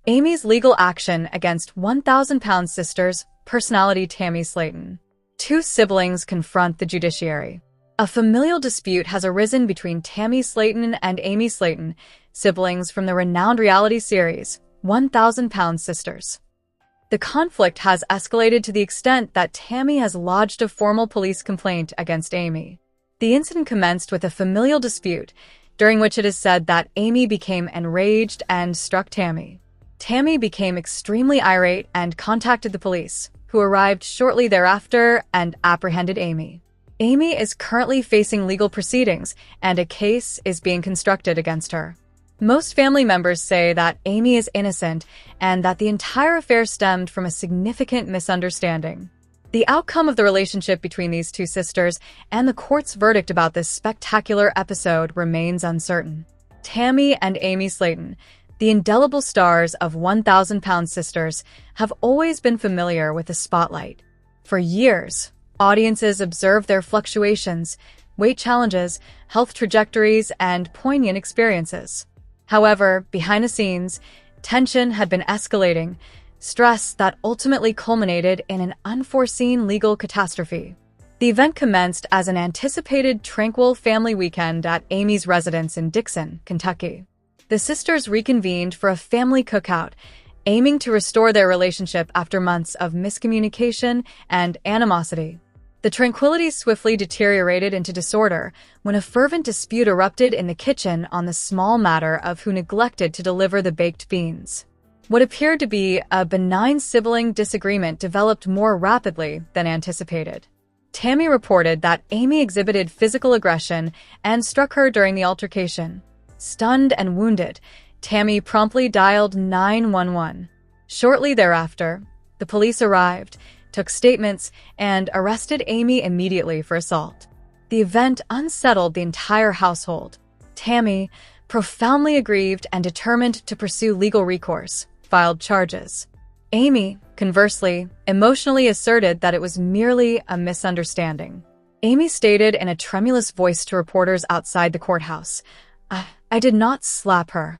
Amy's legal action against 1,000-pound sisters, personality Tammy Slaton. Two siblings confront the judiciary. A familial dispute has arisen between Tammy Slaton and Amy Slaton, siblings from the renowned reality series, 1,000-Pound Sisters. The conflict has escalated to the extent that Tammy has lodged a formal police complaint against Amy. The incident commenced with a familial dispute, during which it is said that Amy became enraged and struck Tammy. Tammy became extremely irate and contacted the police, who arrived shortly thereafter and apprehended Amy. Amy is currently facing legal proceedings, and a case is being constructed against her. Most family members say that Amy is innocent and that the entire affair stemmed from a significant misunderstanding. The outcome of the relationship between these two sisters and the court's verdict about this spectacular episode remains uncertain. Tammy and Amy Slaton, the indelible stars of 1,000-Pound Sisters, have always been familiar with the spotlight. For years, audiences observed their fluctuations, weight challenges, health trajectories, and poignant experiences. However, behind the scenes, tension had been escalating, stress that ultimately culminated in an unforeseen legal catastrophe. The event commenced as an anticipated tranquil family weekend at Amy's residence in Dixon, Kentucky. The sisters reconvened for a family cookout, aiming to restore their relationship after months of miscommunication and animosity. The tranquility swiftly deteriorated into disorder when a fervent dispute erupted in the kitchen on the small matter of who neglected to deliver the baked beans. What appeared to be a benign sibling disagreement developed more rapidly than anticipated. Tammy reported that Amy exhibited physical aggression and struck her during the altercation. Stunned and wounded, Tammy promptly dialed 911. Shortly thereafter, the police arrived, took statements, and arrested Amy immediately for assault. The event unsettled the entire household. Tammy, profoundly aggrieved and determined to pursue legal recourse, filed charges. Amy, conversely, emotionally asserted that it was merely a misunderstanding. Amy stated in a tremulous voice to reporters outside the courthouse, "I did not slap her.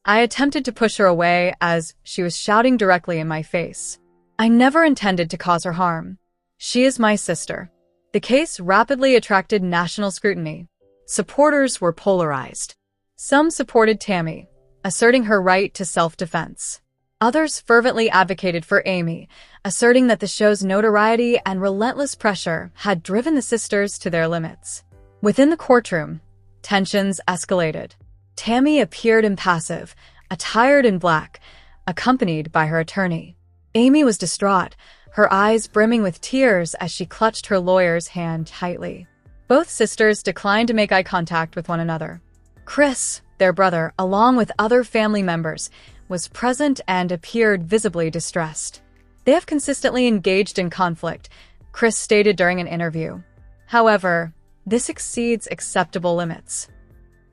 I attempted to push her away as she was shouting directly in my face. I never intended to cause her harm. She is my sister." The case rapidly attracted national scrutiny. Supporters were polarized. Some supported Tammy, asserting her right to self-defense. Others fervently advocated for Amy, asserting that the show's notoriety and relentless pressure had driven the sisters to their limits. Within the courtroom, tensions escalated. Tammy appeared impassive, attired in black, accompanied by her attorney. Amy was distraught, her eyes brimming with tears as she clutched her lawyer's hand tightly. Both sisters declined to make eye contact with one another. Chris, their brother, along with other family members, was present and appeared visibly distressed. "They have consistently engaged in conflict," Chris stated during an interview. "However, this exceeds acceptable limits.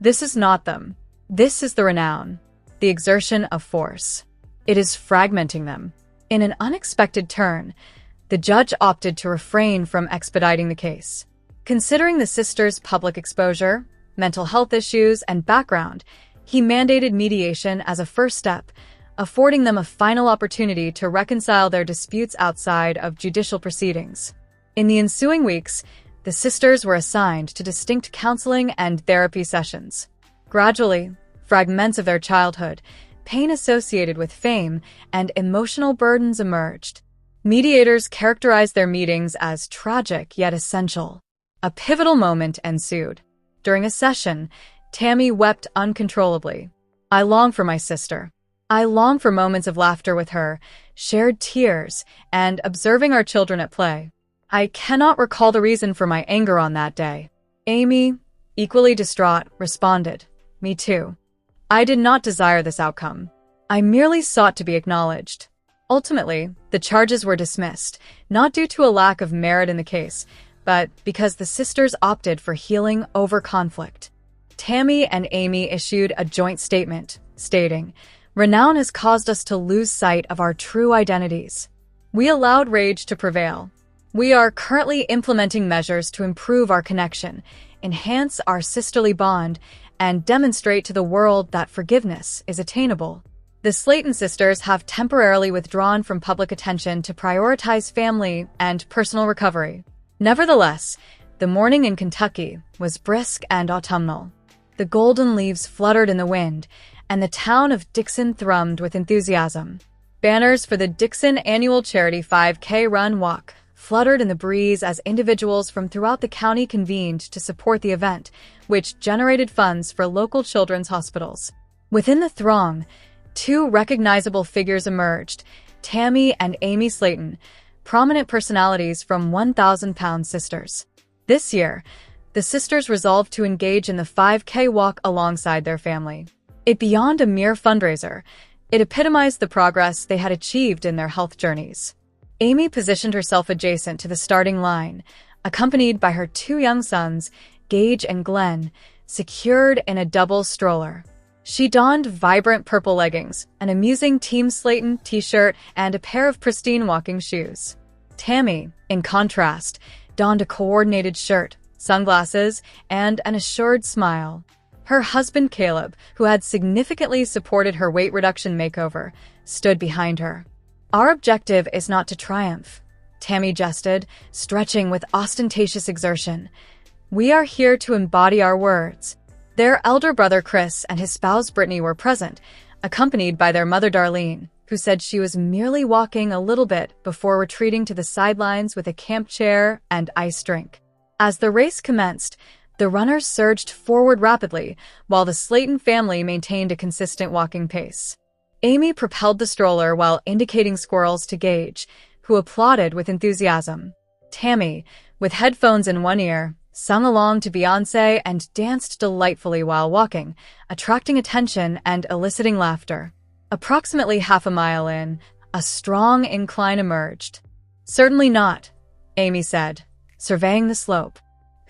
This is not them. This is the renown, the exertion of force. It is fragmenting them." In an unexpected turn, the judge opted to refrain from expediting the case. Considering the sisters' public exposure, mental health issues, and background, he mandated mediation as a first step, affording them a final opportunity to reconcile their disputes outside of judicial proceedings. In the ensuing weeks, the sisters were assigned to distinct counseling and therapy sessions. Gradually, fragments of their childhood, pain associated with fame, and emotional burdens emerged. Mediators characterized their meetings as tragic yet essential. A pivotal moment ensued. During a session, Tammy wept uncontrollably. "I long for my sister. I long for moments of laughter with her, shared tears, and observing our children at play. I cannot recall the reason for my anger on that day." Amy, equally distraught, responded, "Me too. I did not desire this outcome. I merely sought to be acknowledged." Ultimately, the charges were dismissed, not due to a lack of merit in the case, but because the sisters opted for healing over conflict. Tammy and Amy issued a joint statement, stating, "Renown has caused us to lose sight of our true identities. We allowed rage to prevail. We are currently implementing measures to improve our connection, enhance our sisterly bond, and demonstrate to the world that forgiveness is attainable." The Slaton sisters have temporarily withdrawn from public attention to prioritize family and personal recovery. Nevertheless, the morning in Kentucky was brisk and autumnal. The golden leaves fluttered in the wind, and the town of Dixon thrummed with enthusiasm. Banners for the Dixon Annual Charity 5K Run Walk fluttered in the breeze as individuals from throughout the county convened to support the event, which generated funds for local children's hospitals. Within the throng, two recognizable figures emerged, Tammy and Amy Slaton, prominent personalities from 1,000-Pound Sisters. This year, the sisters resolved to engage in the 5K walk alongside their family. It beyond a mere fundraiser, it epitomized the progress they had achieved in their health journeys. Amy positioned herself adjacent to the starting line, accompanied by her two young sons, Gage and Glenn, secured in a double stroller. She donned vibrant purple leggings, an amusing Team Slaton t-shirt, and a pair of pristine walking shoes. Tammy, in contrast, donned a coordinated shirt, sunglasses, and an assured smile. Her husband Caleb, who had significantly supported her weight reduction makeover, stood behind her. "Our objective is not to triumph," Tammy jested, stretching with ostentatious exertion. "We are here to embody our words." Their elder brother Chris and his spouse Brittany were present, accompanied by their mother Darlene, who said she was merely walking a little bit before retreating to the sidelines with a camp chair and iced drink. As the race commenced, the runners surged forward rapidly, while the Slaton family maintained a consistent walking pace. Amy propelled the stroller while indicating squirrels to Gage, who applauded with enthusiasm. Tammy, with headphones in one ear, sung along to Beyoncé and danced delightfully while walking, attracting attention and eliciting laughter. Approximately half a mile in, a strong incline emerged. "Certainly not," Amy said, surveying the slope.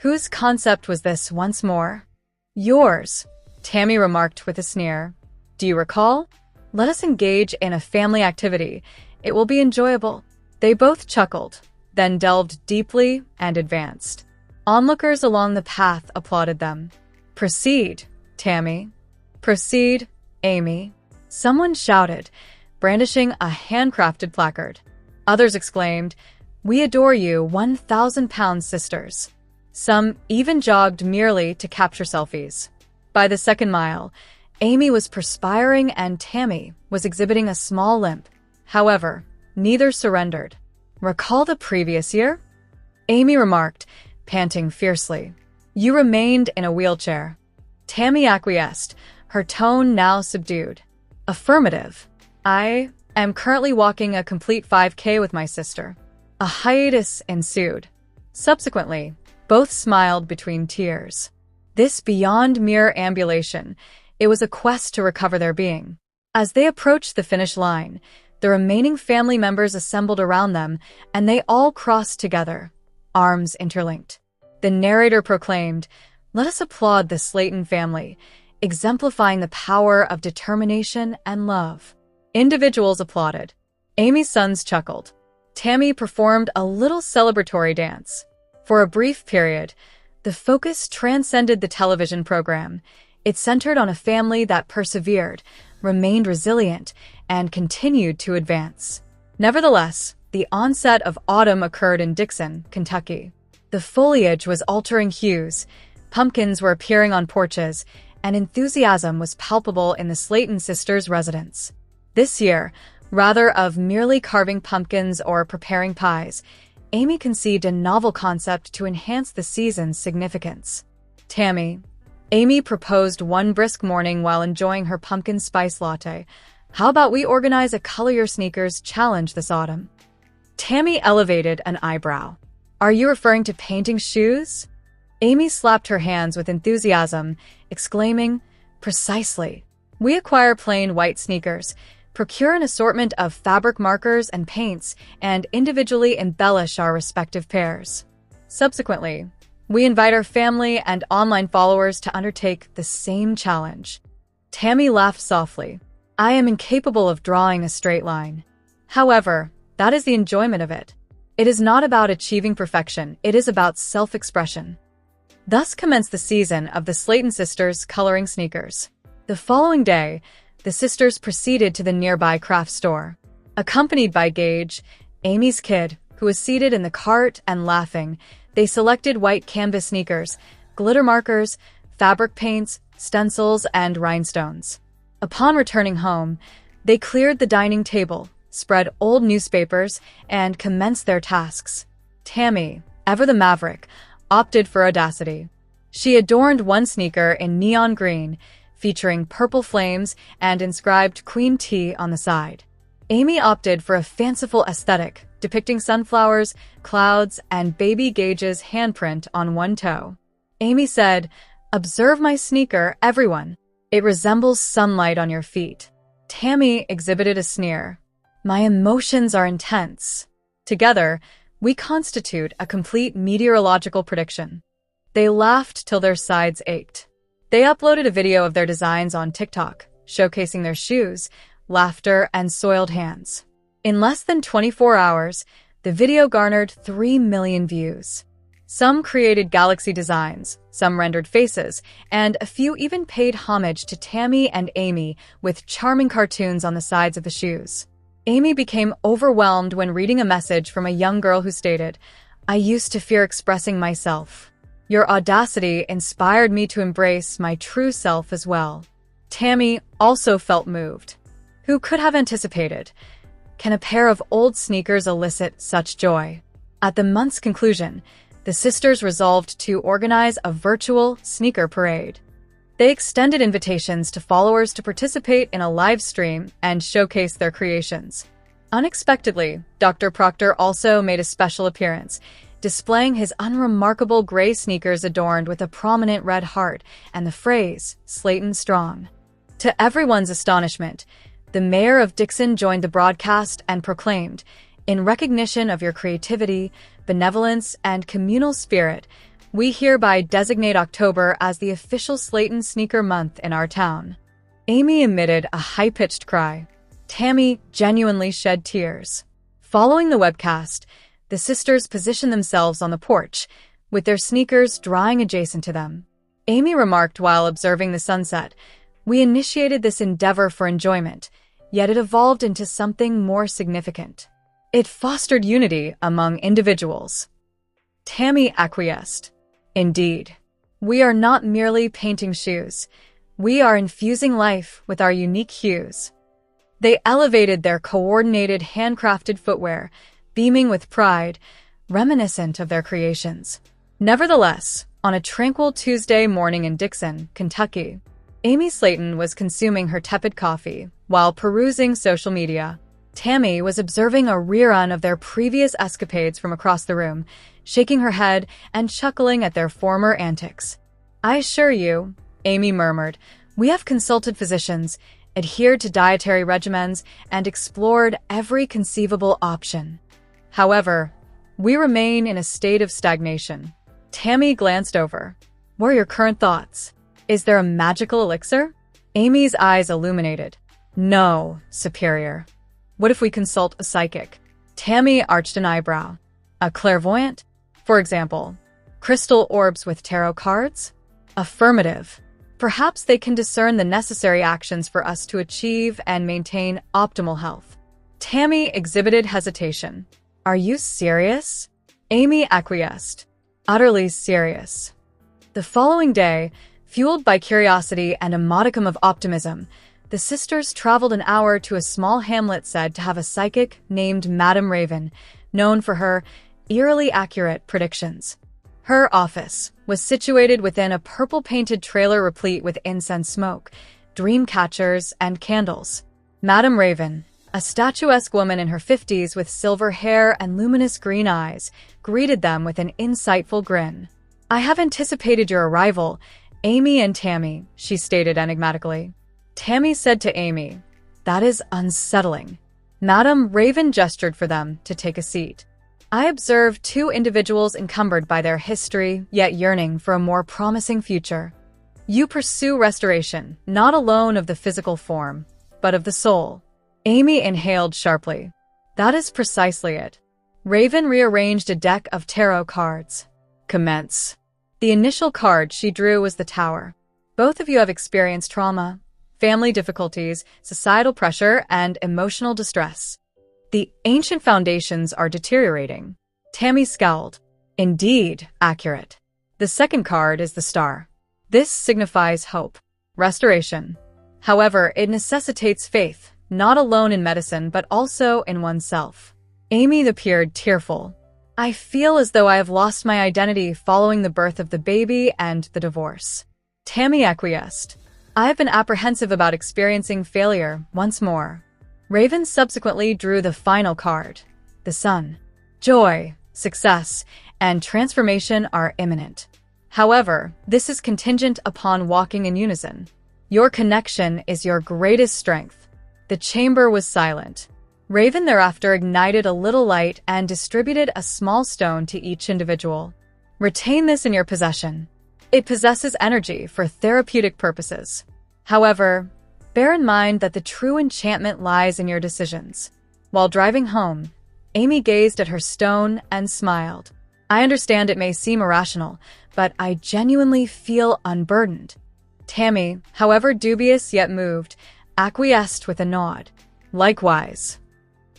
"Whose concept was this once more?" "Yours," Tammy remarked with a sneer. "Do you recall? Let us engage in a family activity. It will be enjoyable." They both chuckled, then delved deeply and advanced. Onlookers along the path applauded them. "Proceed, Tammy. Proceed, Amy." Someone shouted, brandishing a handcrafted placard. Others exclaimed, "We adore you, 1,000-Pound Sisters." Some even jogged merely to capture selfies. By the second mile, Amy was perspiring and Tammy was exhibiting a small limp. However, neither surrendered. "Recall the previous year?" Amy remarked, panting fiercely. "You remained in a wheelchair." Tammy acquiesced, her tone now subdued. "Affirmative. I am currently walking a complete 5K with my sister." A hiatus ensued. Subsequently, both smiled between tears. This beyond mere ambulation, it was a quest to recover their being. As they approached the finish line, the remaining family members assembled around them, and they all crossed together, arms interlinked. The narrator proclaimed, "Let us applaud the Slaton family, exemplifying the power of determination and love." Individuals applauded. Amy's sons chuckled. Tammy performed a little celebratory dance. For a brief period, the focus transcended the television program. It centered on a family that persevered, remained resilient, and continued to advance. Nevertheless, the onset of autumn occurred in Dixon, Kentucky. The foliage was altering hues, pumpkins were appearing on porches, and enthusiasm was palpable in the Slaton sisters' residence. This year, rather of merely carving pumpkins or preparing pies, Amy conceived a novel concept to enhance the season's significance. Amy proposed one brisk morning while enjoying her pumpkin spice latte. "How about we organize a Color Your Sneakers challenge this autumn?" Tammy elevated an eyebrow. "Are you referring to painting shoes?" Amy slapped her hands with enthusiasm, exclaiming, "Precisely. We acquire plain white sneakers, procure an assortment of fabric markers and paints, and individually embellish our respective pairs. Subsequently, we invite our family and online followers to undertake the same challenge." Tammy laughed softly. "I am incapable of drawing a straight line. However, that is the enjoyment of it. It is not about achieving perfection, it is about self-expression." Thus commenced the season of the Slaton sisters coloring sneakers. The following day, The sisters proceeded to the nearby craft store. Accompanied by Gage, Amy's kid, who was seated in the cart and laughing, they selected white canvas sneakers, glitter markers, fabric paints, stencils, and rhinestones. Upon returning home, they cleared the dining table, spread old newspapers, and commenced their tasks. Tammy, ever the maverick, opted for audacity. She adorned one sneaker in neon green, featuring purple flames and inscribed Queen T on the side. Amy opted for a fanciful aesthetic, depicting sunflowers, clouds, and baby Gage's handprint on one toe. Amy said, "Observe my sneaker, everyone. It resembles sunlight on your feet." Tammy exhibited a sneer. "My emotions are intense." Together, we constitute a complete meteorological prediction. They laughed till their sides ached. They uploaded a video of their designs on TikTok, showcasing their shoes, laughter, and soiled hands. In less than 24 hours, the video garnered 3 million views. Some created galaxy designs, some rendered faces, and a few even paid homage to Tammy and Amy with charming cartoons on the sides of the shoes. Amy became overwhelmed when reading a message from a young girl who stated, "I used to fear expressing myself. Your audacity inspired me to embrace my true self as well." Tammy also felt moved. Who could have anticipated? Can a pair of old sneakers elicit such joy? At the month's conclusion, the sisters resolved to organize a virtual sneaker parade. They extended invitations to followers to participate in a live stream and showcase their creations. Unexpectedly, Dr. Proctor also made a special appearance, displaying his unremarkable gray sneakers adorned with a prominent red heart and the phrase, "Slaton Strong." To everyone's astonishment, the mayor of Dixon joined the broadcast and proclaimed, "In recognition of your creativity, benevolence, and communal spirit, we hereby designate October as the official Slaton Sneaker Month in our town." Amy emitted a high-pitched cry. Tammy genuinely shed tears. Following the webcast, the sisters positioned themselves on the porch, with their sneakers drying adjacent to them. Amy remarked while observing the sunset, "We initiated this endeavor for enjoyment, yet it evolved into something more significant. It fostered unity among individuals." Tammy acquiesced. "Indeed, we are not merely painting shoes. We are infusing life with our unique hues." They elevated their coordinated handcrafted footwear, beaming with pride, reminiscent of their creations. Nevertheless, on a tranquil Tuesday morning in Dixon, Kentucky, Amy Slaton was consuming her tepid coffee while perusing social media. Tammy was observing a rerun of their previous escapades from across the room, shaking her head and chuckling at their former antics. "I assure you," Amy murmured, "we have consulted physicians, adhered to dietary regimens, and explored every conceivable option. However, we remain in a state of stagnation." Tammy glanced over. "What are your current thoughts? Is there a magical elixir?" Amy's eyes illuminated. "No, Superior. What if we consult a psychic?" Tammy arched an eyebrow. "A clairvoyant? For example, crystal orbs with tarot cards?" "Affirmative. Perhaps they can discern the necessary actions for us to achieve and maintain optimal health." Tammy exhibited hesitation. "Are you serious?" Amy acquiesced. "Utterly serious." The following day, fueled by curiosity and a modicum of optimism, the sisters traveled an hour to a small hamlet said to have a psychic named Madame Raven, known for her eerily accurate predictions. Her office was situated within a purple-painted trailer replete with incense smoke, dream catchers, and candles. Madame Raven, a statuesque woman in her 50s with silver hair and luminous green eyes, greeted them with an insightful grin. "I have anticipated your arrival, Amy and Tammy," she stated enigmatically. Tammy said to Amy, "That is unsettling." Madame Raven gestured for them to take a seat. "I observed two individuals encumbered by their history, yet yearning for a more promising future. You pursue restoration, not alone of the physical form, but of the soul." Amy inhaled sharply. "That is precisely it." Raven rearranged a deck of tarot cards. "Commence." The initial card she drew was the Tower. "Both of you have experienced trauma, family difficulties, societal pressure, and emotional distress. The ancient foundations are deteriorating. Tammy scowled. Indeed, accurate. The second card is the star. This signifies hope, restoration. However, it necessitates faith, not alone in medicine, but also in oneself. Amy appeared tearful. I feel as though I have lost my identity following the birth of the baby and the divorce. Tammy acquiesced. I have been apprehensive about experiencing failure once more. Raven subsequently drew the final card. The sun. Joy, success, and transformation are imminent. However, this is contingent upon walking in unison. Your connection is your greatest strength. The chamber was silent. Raven thereafter ignited a little light and distributed a small stone to each individual. Retain this in your possession. It possesses energy for therapeutic purposes. However, bear in mind that the true enchantment lies in your decisions. While driving home, Amy gazed at her stone and smiled. I understand it may seem irrational, but I genuinely feel unburdened. Tammy, however dubious yet moved, acquiesced with a nod. Likewise.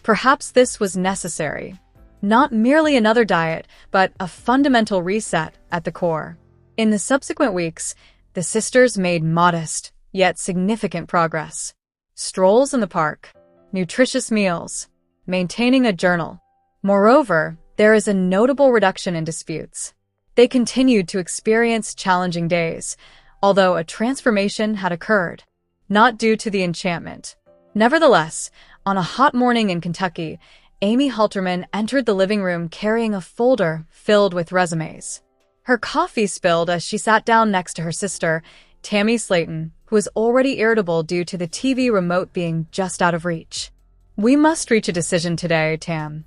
Perhaps this was necessary. Not merely another diet, but a fundamental reset at the core. In the subsequent weeks, the sisters made modest, yet significant progress. Strolls in the park, nutritious meals, maintaining a journal. Moreover, there is a notable reduction in disputes. They continued to experience challenging days, although a transformation had occurred, not due to the enchantment. Nevertheless, on a hot morning in Kentucky, Amy Halterman entered the living room carrying a folder filled with resumes. Her coffee spilled as she sat down next to her sister, Tammy Slaton, who was already irritable due to the TV remote being just out of reach. We must reach a decision today, Tam.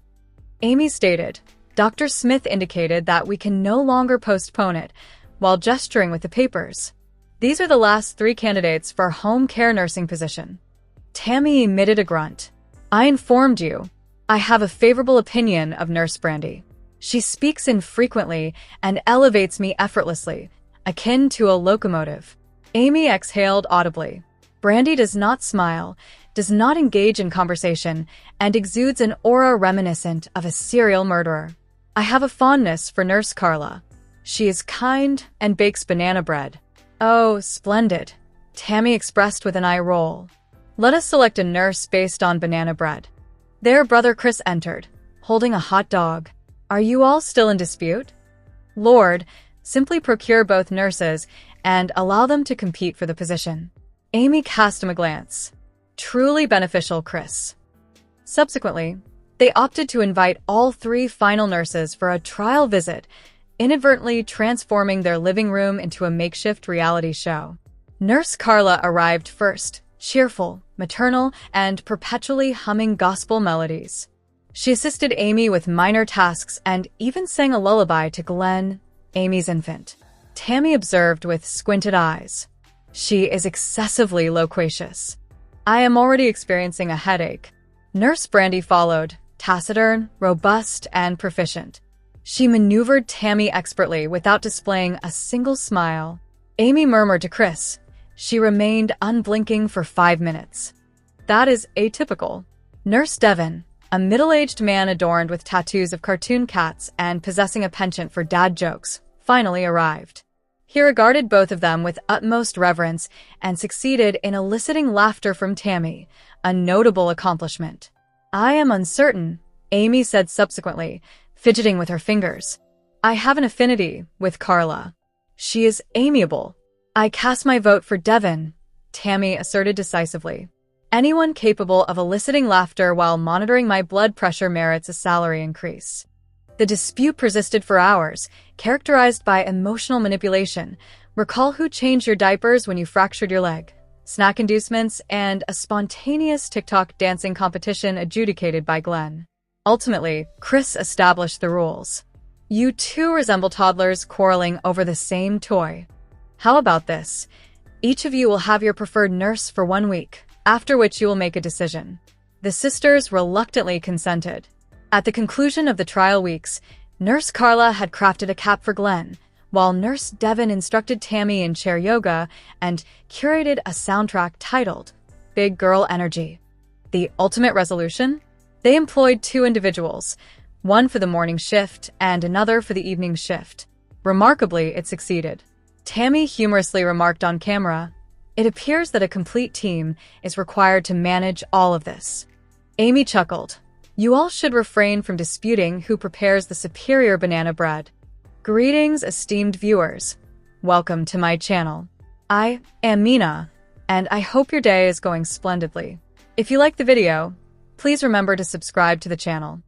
Amy stated. Dr. Smith indicated that we can no longer postpone it, while gesturing with the papers. These are the last 3 candidates for home care nursing position. Tammy emitted a grunt. I informed you. I have a favorable opinion of Nurse Brandy. She speaks infrequently and elevates me effortlessly, akin to a locomotive. Amy exhaled audibly. Brandy does not smile, does not engage in conversation, and exudes an aura reminiscent of a serial murderer. I have a fondness for Nurse Carla. She is kind and bakes banana bread. Oh, splendid. Tammy expressed with an eye roll. Let us select a nurse based on banana bread. Their brother Chris entered, holding a hot dog. Are you all still in dispute? Lord, simply procure both nurses and allow them to compete for the position. Amy cast him a glance. Truly beneficial, Chris. Subsequently, they opted to invite all 3 final nurses for a trial visit, inadvertently transforming their living room into a makeshift reality show. Nurse Carla arrived first, cheerful, maternal, and perpetually humming gospel melodies. She assisted Amy with minor tasks and even sang a lullaby to Glenn, Amy's infant. Tammy observed with squinted eyes. She is excessively loquacious. I am already experiencing a headache. Nurse Brandy followed, taciturn, robust, and proficient. She maneuvered Tammy expertly without displaying a single smile. Amy murmured to Chris. She remained unblinking for 5 minutes. That is atypical. Nurse Devon, a middle-aged man adorned with tattoos of cartoon cats and possessing a penchant for dad jokes, finally arrived. He regarded both of them with utmost reverence and succeeded in eliciting laughter from Tammy, a notable accomplishment. I am uncertain, Amy said subsequently, fidgeting with her fingers. I have an affinity with Carla. She is amiable. I cast my vote for Devon, Tammy asserted decisively. Anyone capable of eliciting laughter while monitoring my blood pressure merits a salary increase. The dispute persisted for hours, characterized by emotional manipulation. Recall who changed your diapers when you fractured your leg. Snack inducements, and a spontaneous TikTok dancing competition adjudicated by Glenn. Ultimately, Chris established the rules. You 2 resemble toddlers quarreling over the same toy. How about this? Each of you will have your preferred nurse for 1 week, after which you will make a decision. The sisters reluctantly consented. At the conclusion of the trial weeks, Nurse Carla had crafted a cap for Glenn, while Nurse Devon instructed Tammy in chair yoga and curated a soundtrack titled Big Girl Energy. The ultimate resolution? They employed two individuals, one for the morning shift and another for the evening shift. Remarkably, it succeeded. Tammy humorously remarked on camera, "It appears that a complete team is required to manage all of this." Amy chuckled, "You all should refrain from disputing who prepares the superior banana bread." Greetings, esteemed viewers. Welcome to my channel. I am Mina, and I hope your day is going splendidly. If you like the video, please remember to subscribe to the channel.